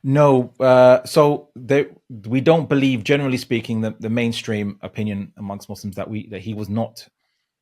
No, we don't believe, generally speaking, the mainstream opinion amongst Muslims that he was not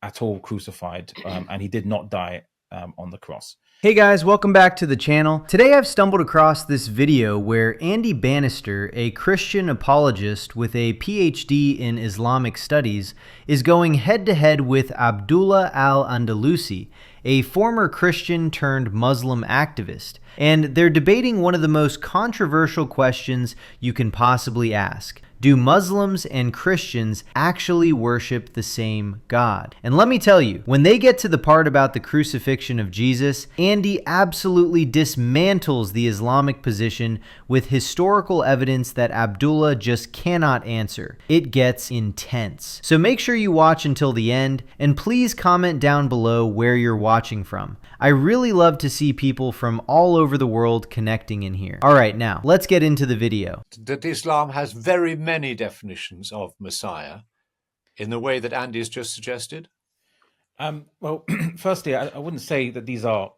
at all crucified, and he did not die on the cross. Hey guys, welcome back to the channel. Today I've stumbled across this video where Andy Banister, a Christian apologist with a PhD in Islamic studies, is going head-to-head with Abdullah Al-Anderooi, a former Christian turned Muslim activist, and they're debating one of the most controversial questions you can possibly ask. Do Muslims and Christians actually worship the same God? And let me tell you, when they get to the part about the crucifixion of Jesus, Andy absolutely dismantles the Islamic position with historical evidence that Abdullah just cannot answer. It gets intense. So make sure you watch until the end, and please comment down below where you're watching from. I really love to see people from all over the world connecting in here. All right, now let's get into the video. That Islam has very many definitions of Messiah in the way that Andy has just suggested? Well, firstly, I wouldn't say that these are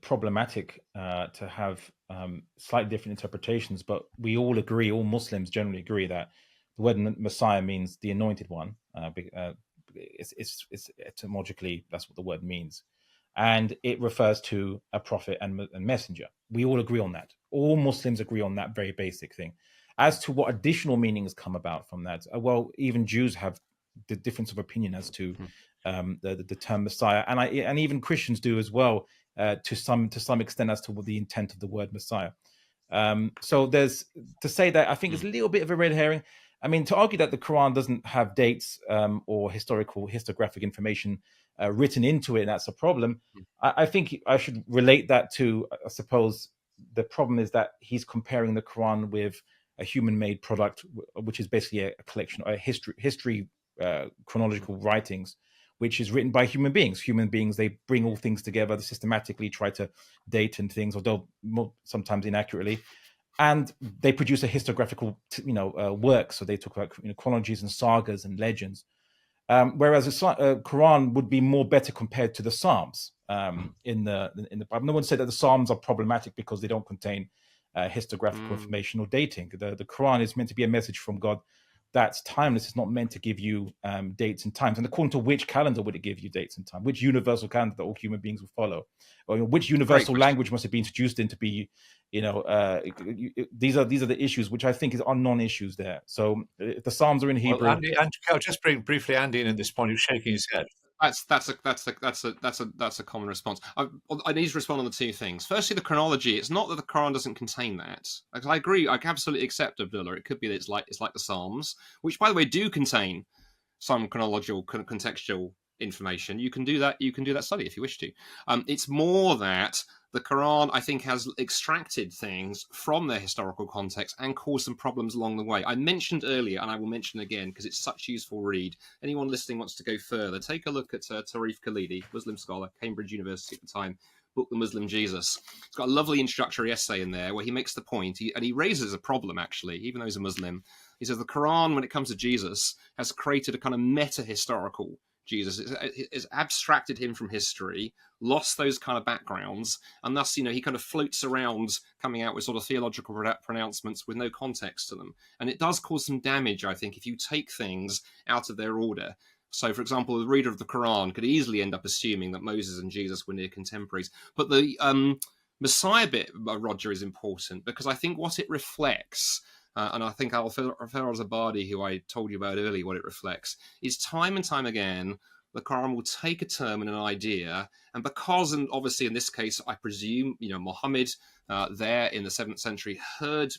problematic to have slightly different interpretations, but we all agree, all Muslims generally agree, that the word Messiah means the anointed one. It's etymologically, that's what the word means. And it refers to a prophet and messenger. We all agree on that. All Muslims agree on that very basic thing. As to what additional meanings come about from that, well, even Jews have the difference of opinion as to the term Messiah, and even Christians do as well, to some extent, as to what the intent of the word Messiah. So there's to say that I think it's a little bit of a red herring. I mean, to argue that the Quran doesn't have dates or historiographic information written into it, and that's a problem. I think I should relate that to, I suppose, the problem is that he's comparing the Quran with a human-made product, which is basically a collection, a history chronological writings, which is written by human beings. Human beings, they bring all things together, they systematically try to date and things, although sometimes inaccurately, and they produce a historiographical, work. So they talk about chronologies and sagas and legends. Whereas the Quran would be more better compared to the Psalms in the Bible. No one said that the Psalms are problematic because they don't contain historiographical information or dating. The Quran is meant to be a message from God that's timeless. It's not meant to give you dates and times. And according to which calendar would it give you dates and time? Which universal calendar that all human beings will follow? Or which universal language must have been introduced into be? These are the issues which I think are non-issues there. So if the Psalms are in Hebrew. Well, Andy, I'll just bring briefly Andy in at this point, who's shaking his head. That's a common response. I need to respond on the two things. Firstly, the chronology. It's not that the Quran doesn't contain that. I agree. I can absolutely accept Abdullah. It could be that it's like the Psalms, which, by the way, do contain some chronological, contextual information. You can do that. You can do that study if you wish to. It's more that the Quran, I think, has extracted things from their historical context and caused some problems along the way. I mentioned earlier, and I will mention again because it's such a useful read. Anyone listening wants to go further, take a look at Tarif Khalidi, Muslim scholar, Cambridge University at the time, book The Muslim Jesus. It's got a lovely introductory essay in there where he makes the point, and he raises a problem, actually, even though he's a Muslim. He says the Quran, when it comes to Jesus, has created a kind of meta-historical Jesus. It's abstracted him from history, lost those kind of backgrounds, and thus, he kind of floats around coming out with sort of theological pronouncements with no context to them. And it does cause some damage, I think, if you take things out of their order. So, for example, the reader of the Quran could easily end up assuming that Moses and Jesus were near contemporaries. But the Messiah bit, Roger, is important because I think what it reflects, and I think Al-Zabadi, who I told you about earlier, what it reflects, is time and time again, the Quran will take a term and an idea, and because, and obviously in this case, I presume, Muhammad there in the 7th century heard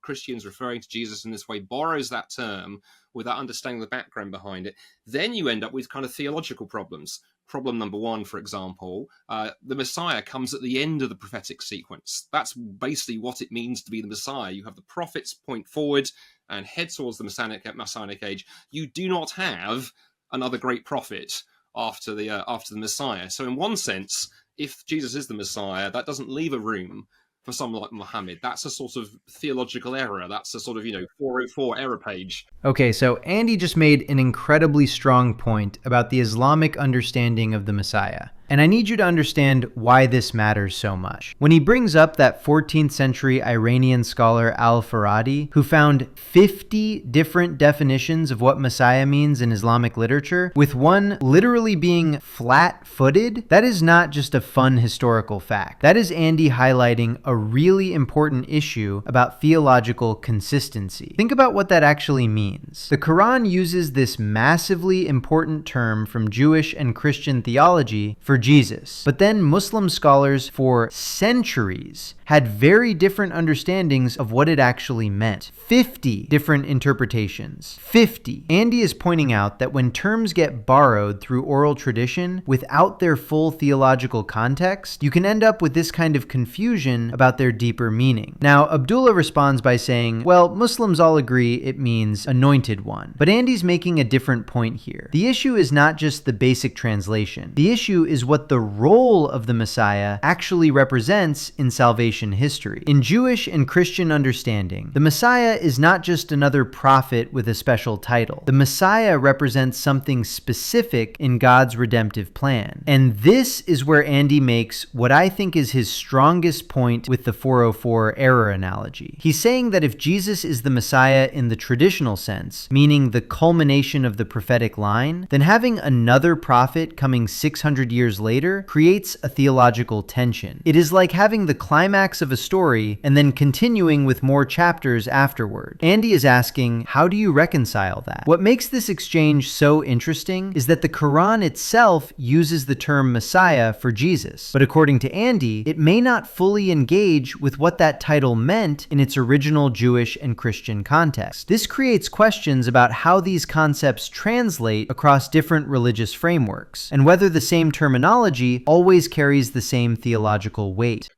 Christians referring to Jesus in this way, borrows that term without understanding the background behind it, then you end up with kind of theological problems. Problem number one, for example, the Messiah comes at the end of the prophetic sequence. That's basically what it means to be the Messiah. You have the prophets point forward and head towards the Messianic age. You do not have another great prophet after the Messiah. So in one sense, if Jesus is the Messiah, that doesn't leave a room for someone like Muhammad. That's a sort of theological error. That's a sort of, 404 error page. Okay, so Andy just made an incredibly strong point about the Islamic understanding of the Messiah. And I need you to understand why this matters so much. When he brings up that 14th century Iranian scholar Al-Faradi, who found 50 different definitions of what Messiah means in Islamic literature, with one literally being flat-footed, that is not just a fun historical fact. That is Andy highlighting a really important issue about theological consistency. Think about what that actually means. The Quran uses this massively important term from Jewish and Christian theology for Jesus, but then Muslim scholars for centuries had very different understandings of what it actually meant. 50 different interpretations. 50. Andy is pointing out that when terms get borrowed through oral tradition without their full theological context, you can end up with this kind of confusion about their deeper meaning. Now, Abdullah responds by saying, well, Muslims all agree it means anointed one. But Andy's making a different point here. The issue is not just the basic translation. The issue is what the role of the Messiah actually represents in salvation history. In Jewish and Christian understanding, the Messiah is not just another prophet with a special title. The Messiah represents something specific in God's redemptive plan. And this is where Andy makes what I think is his strongest point with the 404 error analogy. He's saying that if Jesus is the Messiah in the traditional sense, meaning the culmination of the prophetic line, then having another prophet coming 600 years later creates a theological tension. It is like having the climax of a story and then continuing with more chapters afterward. Andy is asking, how do you reconcile that? What makes this exchange so interesting is that the Quran itself uses the term Messiah for Jesus, but according to Andy, it may not fully engage with what that title meant in its original Jewish and Christian context. This creates questions about how these concepts translate across different religious frameworks, and whether the same terminology always carries the same theological weight.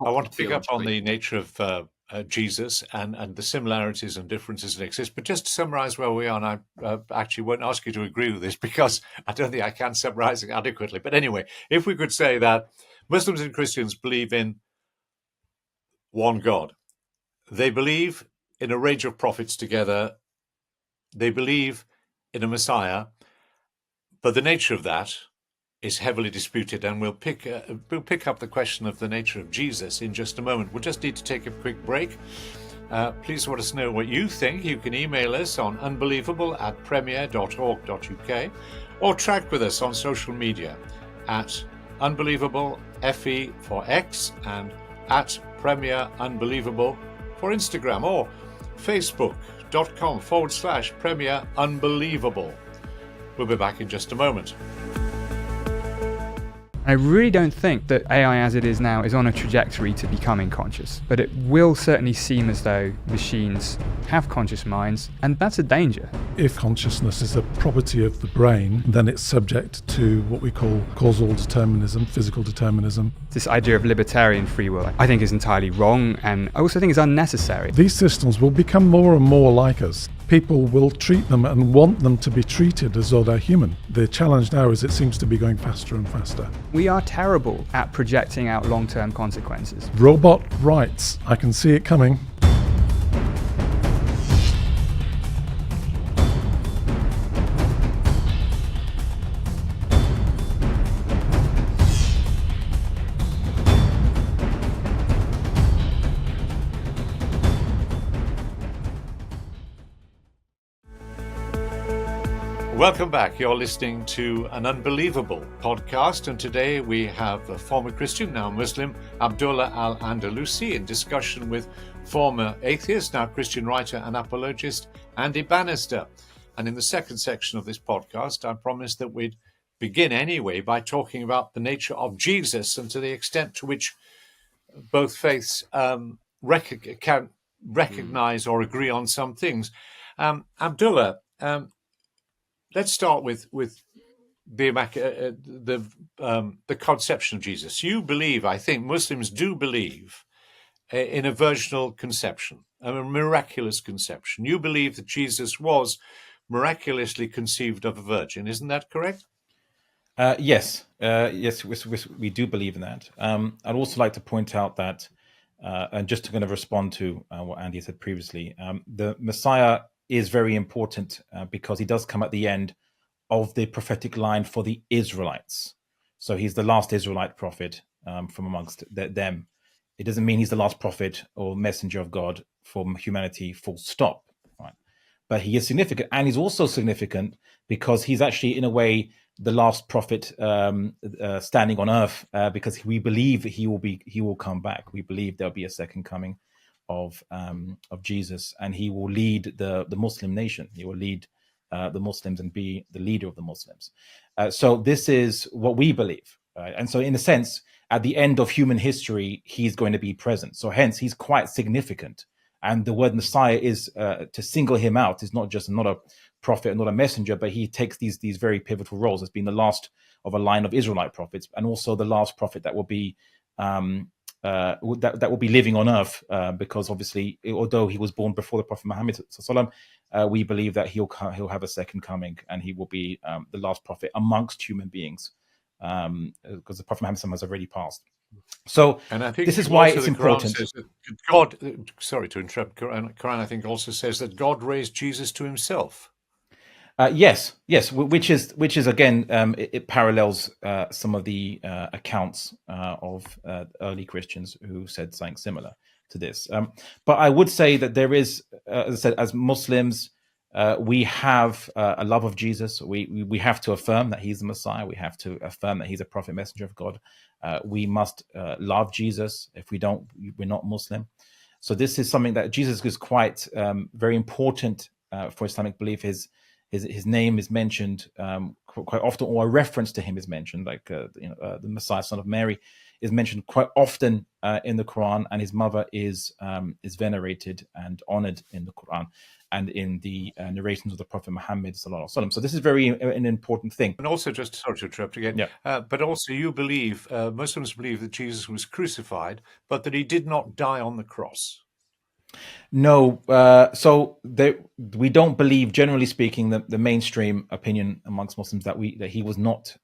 I want to pick up on the nature of Jesus and the similarities and differences that exist. But just to summarize where we are, and I actually won't ask you to agree with this because I don't think I can summarize it adequately. But anyway, if we could say that Muslims and Christians believe in one God. They believe in a range of prophets together. They believe in a Messiah. But the nature of that is heavily disputed, and we'll pick up the question of the nature of Jesus in just a moment. We'll just need to take a quick break. Please let us know what you think. You can email us on unbelievable@premier.org.uk or track with us on social media at Unbelievable FE for X and at Premier Unbelievable for Instagram, or facebook.com/Premier Unbelievable. We'll be back in just a moment. I really don't think that AI as it is now is on a trajectory to becoming conscious, but it will certainly seem as though machines have conscious minds, and that's a danger. If consciousness is a property of the brain, then it's subject to what we call causal determinism, physical determinism. This idea of libertarian free will, I think, is entirely wrong, and I also think is unnecessary. These systems will become more and more like us. People will treat them and want them to be treated as though they're human. The challenge now is it seems to be going faster and faster. We are terrible at projecting out long-term consequences. Robot rights, I can see it coming. Welcome back. You're listening to an Unbelievable podcast, and today we have a former Christian, now Muslim, Abdullah Al-Anderooi, in discussion with former atheist, now Christian writer and apologist, Andy Banister. And in the second section of this podcast, I promised that we'd begin anyway by talking about the nature of Jesus and to the extent to which both faiths can recognize or agree on some things. Abdullah, let's start with the conception of Jesus. You believe, I think Muslims do believe, in a virginal conception, a miraculous conception. You believe that Jesus was miraculously conceived of a virgin. Isn't that correct? Yes, we do believe in that. I'd also like to point out that, and just to kind of respond to what Andy said previously, the Messiah is very important because he does come at the end of the prophetic line for the Israelites. So he's the last Israelite prophet from amongst them. It doesn't mean he's the last prophet or messenger of God for humanity, full stop. Right? But he is significant, and he's also significant because he's actually, in a way, the last prophet standing on earth, because we believe he will come back. We believe there'll be a second coming of Jesus, and he will lead the Muslim nation. He will lead the Muslims and be the leader of the Muslims. So this is what we believe, right? And so, in a sense, at the end of human history, he's going to be present. So hence, he's quite significant. And the word Messiah is to single him out. Is not a prophet, not a messenger, but he takes these very pivotal roles as being the last of a line of Israelite prophets, and also the last prophet that will be that will be living on earth, because obviously, although he was born before the Prophet Muhammad, we believe that he'll have a second coming, and he will be the last prophet amongst human beings, because the Prophet Muhammad has already passed. So, and I think this is why it's important. Quran says that God, sorry to interrupt, Quran I think also says that God raised Jesus to himself. Yes, which is again, it parallels some of the accounts of early Christians who said something similar to this. But I would say that there is, as I said, as Muslims, we have a love of Jesus. We have to affirm that he's the Messiah. We have to affirm that he's a prophet, messenger of God. We must love Jesus. If we don't, we're not Muslim. So this is something that Jesus is quite very important for Islamic belief. His name is mentioned quite often, or a reference to him is mentioned, like the Messiah, son of Mary, is mentioned quite often in the Quran, and his mother is venerated and honored in the Quran and in the narrations of the Prophet Muhammad sallallahu alaihi wasallam. So this is an important thing. And also, just sorry to interrupt again, but also you believe, Muslims believe that Jesus was crucified, but that he did not die on the cross. No, so we don't believe, generally speaking, the mainstream opinion amongst Muslims that he was not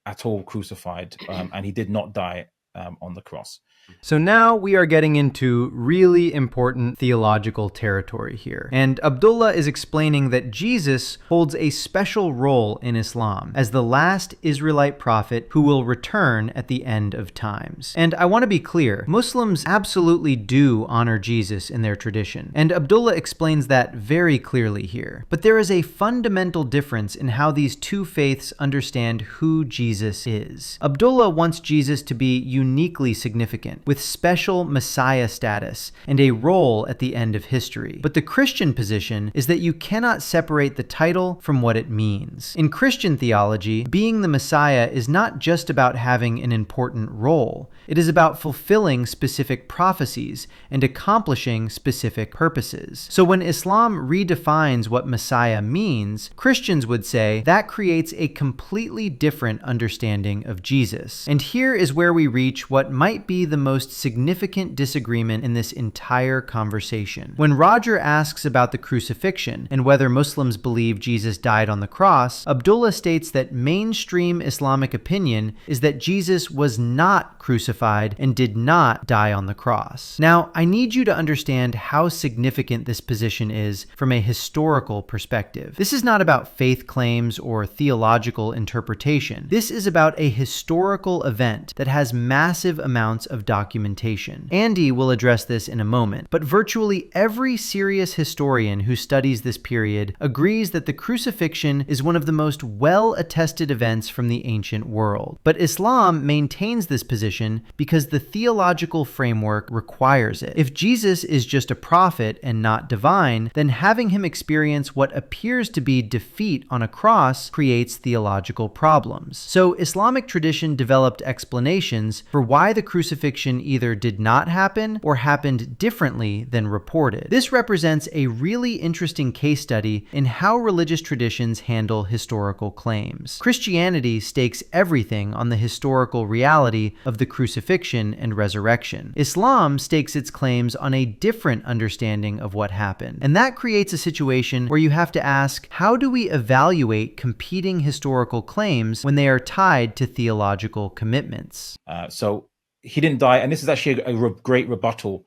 at all crucified, and he did not die on the cross. So now we are getting into really important theological territory here. And Abdullah is explaining that Jesus holds a special role in Islam as the last Israelite prophet who will return at the end of times. And I want to be clear, Muslims absolutely do honor Jesus in their tradition. And Abdullah explains that very clearly here. But there is a fundamental difference in how these two faiths understand who Jesus is. Abdullah wants Jesus to be uniquely significant, with special Messiah status and a role at the end of history. But the Christian position is that you cannot separate the title from what it means. In Christian theology, being the Messiah is not just about having an important role. It is about fulfilling specific prophecies and accomplishing specific purposes. So when Islam redefines what Messiah means, Christians would say that creates a completely different understanding of Jesus. And here is where we reach what might be the most significant disagreement in this entire conversation. When Roger asks about the crucifixion and whether Muslims believe Jesus died on the cross, Abdullah states that mainstream Islamic opinion is that Jesus was not crucified and did not die on the cross. Now, I need you to understand how significant this position is from a historical perspective. This is not about faith claims or theological interpretation. This is about a historical event that has massive amounts of documentation. Andy will address this in a moment, but virtually every serious historian who studies this period agrees that the crucifixion is one of the most well-attested events from the ancient world. But Islam maintains this position because the theological framework requires it. If Jesus is just a prophet and not divine, then having him experience what appears to be defeat on a cross creates theological problems. So Islamic tradition developed explanations for why the crucifixion either did not happen or happened differently than reported. This represents a really interesting case study in how religious traditions handle historical claims. Christianity stakes everything on the historical reality of the crucifixion and resurrection. Islam stakes its claims on a different understanding of what happened. And that creates a situation where you have to ask, how do we evaluate competing historical claims when they are tied to theological commitments? So he didn't die, and this is actually a great rebuttal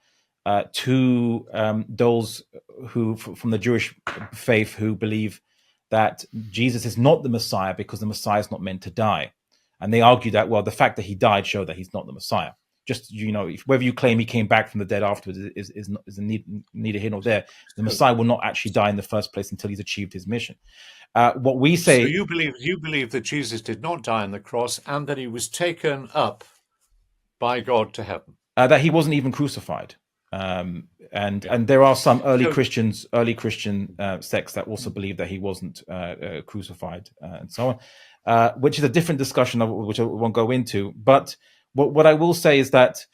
to those who, from the Jewish faith, who believe that Jesus is not the Messiah because the Messiah is not meant to die. And they argue that, well, the fact that he died showed that he's not the Messiah. Just, whether you claim he came back from the dead afterwards is neither here nor there. The Messiah will not actually die in the first place until he's achieved his mission. What we say... So you believe that Jesus did not die on the cross and that he was taken up by God to heaven? That he wasn't even crucified. And there are some early Christian sects that also believe that he wasn't crucified and so on, which is a different discussion which I won't go into. But what I will say is that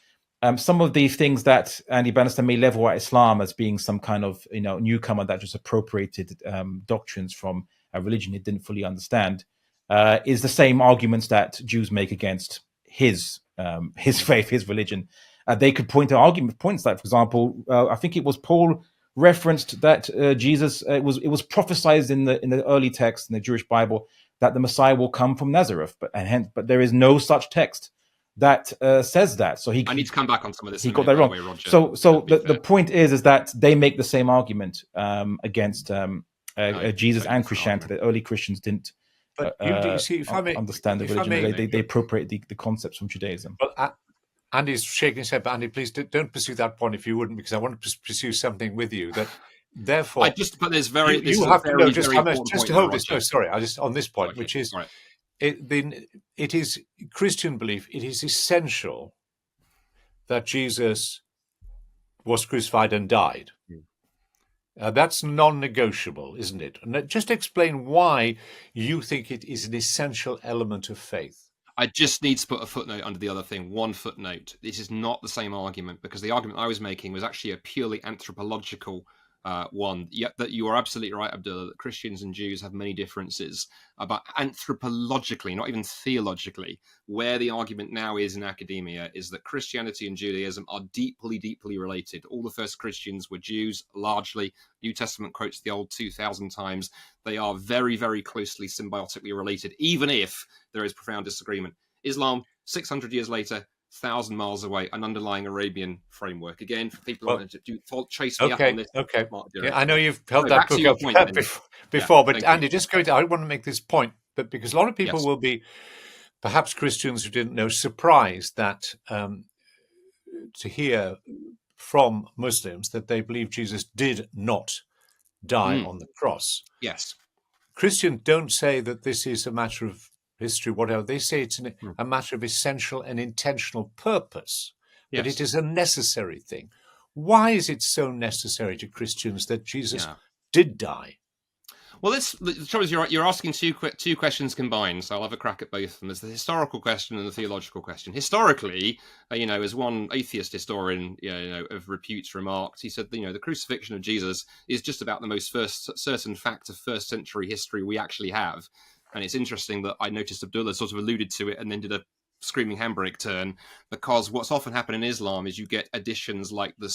some of the things that Andy Banister may level at Islam as being some kind of newcomer that just appropriated doctrines from a religion it didn't fully understand is the same arguments that Jews make against his faith, his religion. They could point to argument points like, for example, I think it was Paul referenced that Jesus it was prophesied in the early text in the Jewish Bible that the Messiah will come from Nazareth, but there is no such text that says that. So I need to come back on some of this. He got that wrong. Way, Roger. So the point is that they make the same argument against Jesus and Christianity. The early Christians didn't understand the religion. They appropriate the concepts from Judaism. Well, Andy's shaking his head, but Andy, please don't pursue that point if you wouldn't, because I want to pursue something with you. That therefore, just hold this. No, sorry, on this point, which is it is Christian belief. It is essential that Jesus was crucified and died. That's non-negotiable, isn't it? And just explain why you think it is an essential element of faith. I just need to put a footnote under the other thing. One footnote. This is not the same argument, because the argument I was making was actually a purely anthropological one. Yet that you are absolutely right, Abdullah, that Christians and Jews have many differences, but anthropologically, not even theologically. Where the argument now is in academia is that Christianity and Judaism are deeply, deeply related. All the first Christians were Jews, largely. New Testament quotes the Old 2,000 times. They are very, very closely symbiotically related, even if there is profound disagreement. Islam, 600 years later, 1,000 miles away, an underlying Arabian framework. Again, for people who want to chase me up on this. Okay. Yeah, I know you've held that book up before, but Andy, I want to make this point, that because a lot of people will be, perhaps Christians who didn't know, surprised that to hear from Muslims that they believe Jesus did not die on the cross. Yes. Christians don't say that this is a matter of history, whatever. They say it's a matter of essential and intentional purpose, that it is a necessary thing. Why is it so necessary to Christians that Jesus did die? Well, the trouble is you're asking two questions combined, so I'll have a crack at both of them. There's the historical question and the theological question. Historically, as one atheist historian, of repute remarked, he said, the crucifixion of Jesus is just about the most certain fact of first century history we actually have. And it's interesting that I noticed Abdullah sort of alluded to it and then did a screaming handbrake turn, because what's often happened in Islam is you get additions like the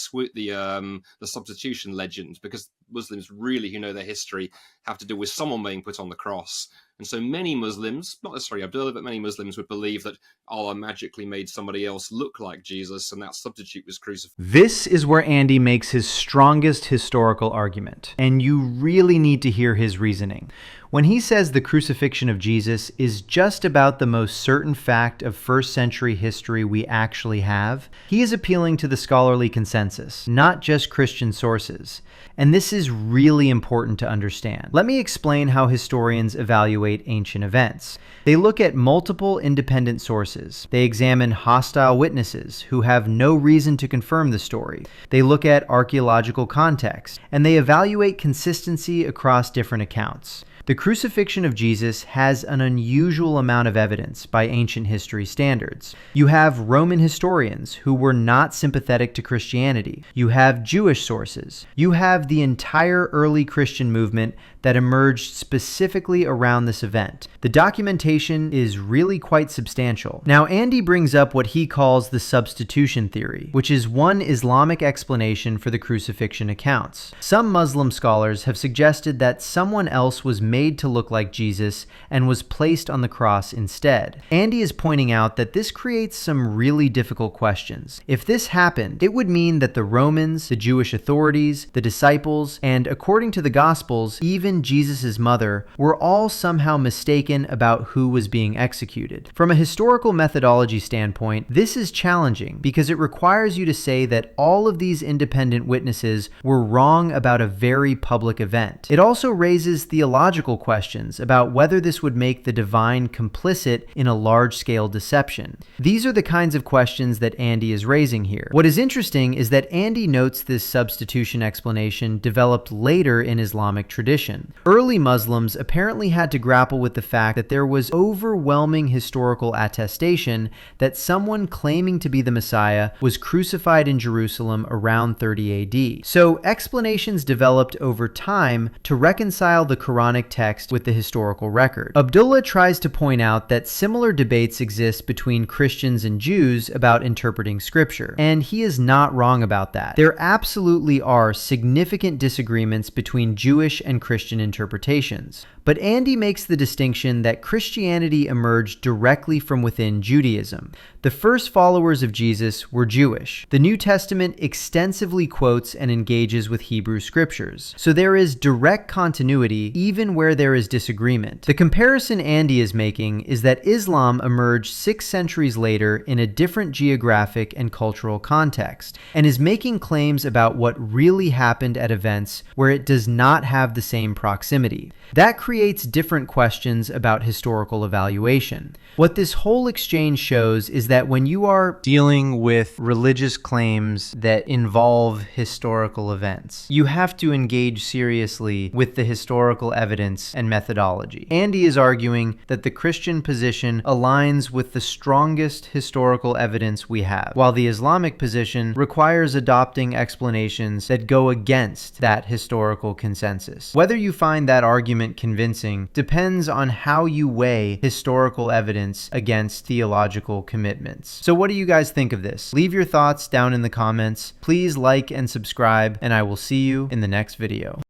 substitution legend, because Muslims really, who know their history, have to deal with someone being put on the cross. And so many Muslims, not necessarily Abdullah, but many Muslims would believe that Allah magically made somebody else look like Jesus, and that substitute was crucified. This is where Andy makes his strongest historical argument, and you really need to hear his reasoning. When he says the crucifixion of Jesus is just about the most certain fact of first century history we actually have, he is appealing to the scholarly consensus, not just Christian sources. And this is really important to understand. Let me explain how historians evaluate ancient events. They look at multiple independent sources. They examine hostile witnesses who have no reason to confirm the story. They look at archaeological context, and they evaluate consistency across different accounts. The crucifixion of Jesus has an unusual amount of evidence by ancient history standards. You have Roman historians who were not sympathetic to Christianity. You have Jewish sources. You have the entire early Christian movement that emerged specifically around this event. The documentation is really quite substantial. Now, Andy brings up what he calls the substitution theory, which is one Islamic explanation for the crucifixion accounts. Some Muslim scholars have suggested that someone else was made to look like Jesus and was placed on the cross instead. Andy is pointing out that this creates some really difficult questions. If this happened, it would mean that the Romans, the Jewish authorities, the disciples, and according to the Gospels, even Jesus' mother, were all somehow mistaken about who was being executed. From a historical methodology standpoint, this is challenging because it requires you to say that all of these independent witnesses were wrong about a very public event. It also raises theological questions about whether this would make the divine complicit in a large-scale deception. These are the kinds of questions that Andy is raising here. What is interesting is that Andy notes this substitution explanation developed later in Islamic tradition. Early Muslims apparently had to grapple with the fact that there was overwhelming historical attestation that someone claiming to be the Messiah was crucified in Jerusalem around 30 AD. So explanations developed over time to reconcile the Quranic text with the historical record. Abdullah tries to point out that similar debates exist between Christians and Jews about interpreting scripture, and he is not wrong about that. There absolutely are significant disagreements between Jewish and Christian interpretations. But Andy makes the distinction that Christianity emerged directly from within Judaism. The first followers of Jesus were Jewish. The New Testament extensively quotes and engages with Hebrew scriptures. So there is direct continuity even where there is disagreement. The comparison Andy is making is that Islam emerged 6 centuries later in a different geographic and cultural context, and is making claims about what really happened at events where it does not have the same proximity. That creates different questions about historical evaluation. What this whole exchange shows is that when you are dealing with religious claims that involve historical events, you have to engage seriously with the historical evidence and methodology. Andy is arguing that the Christian position aligns with the strongest historical evidence we have, while the Islamic position requires adopting explanations that go against that historical consensus. Whether you find that argument convincing depends on how you weigh historical evidence against theological commitments. So what do you guys think of this? Leave your thoughts down in the comments. Please like and subscribe, and I will see you in the next video.